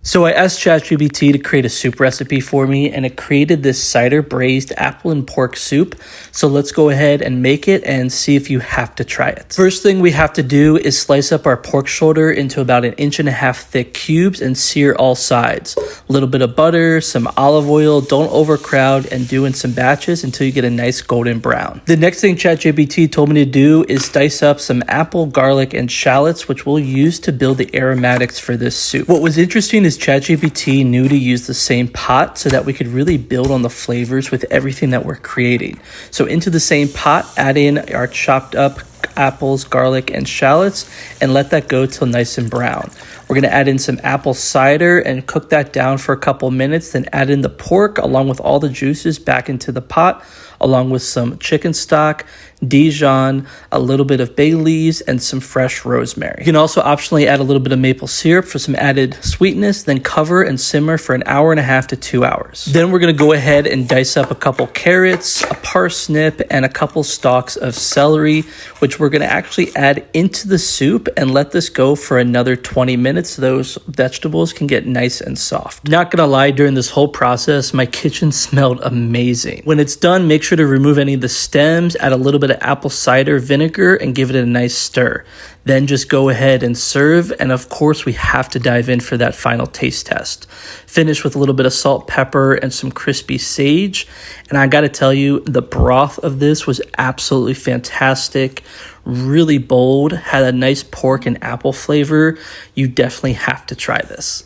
So I asked ChatGPT to create a soup recipe for me, and it created this cider braised apple and pork soup. So let's go ahead and make it and see if you have to try it. First thing we have to do is slice up our pork shoulder into about 1.5 inch thick cubes and sear all sides. A little bit of butter, some olive oil, don't overcrowd, and do in some batches until you get a nice golden brown. The next thing ChatGPT told me to do is dice up some apple, garlic, and shallots, which we'll use to build the aromatics for this soup. What was interesting is ChatGPT knew to use the same pot so that we could really build on the flavors with everything that we're creating. So into the same pot, add in our chopped up apples, garlic, and shallots, and let that go till nice and brown. We're going to add in some apple cider and cook that down for a couple minutes, then add in the pork along with all the juices back into the pot, along with some chicken stock, Dijon, a little bit of bay leaves, and some fresh rosemary. You can also optionally add a little bit of maple syrup for some added sweetness, then cover and simmer for 1.5 hours to 2 hours. Then we're going to go ahead and dice up a couple carrots, a parsnip, and a couple stalks of celery, which we're going to actually add into the soup and let this go for another 20 minutes so those vegetables can get nice and soft. Not going to lie, during this whole process, my kitchen smelled amazing. When it's done, make sure to remove any of the stems, add a little bit of apple cider vinegar, and give it a nice stir. Then just go ahead and serve, and of course we have to dive in for that final taste test. Finish with a little bit of salt, pepper, and some crispy sage. And I gotta tell you, the broth of this was absolutely fantastic. Really bold, had a nice pork and apple flavor. You definitely have to try this.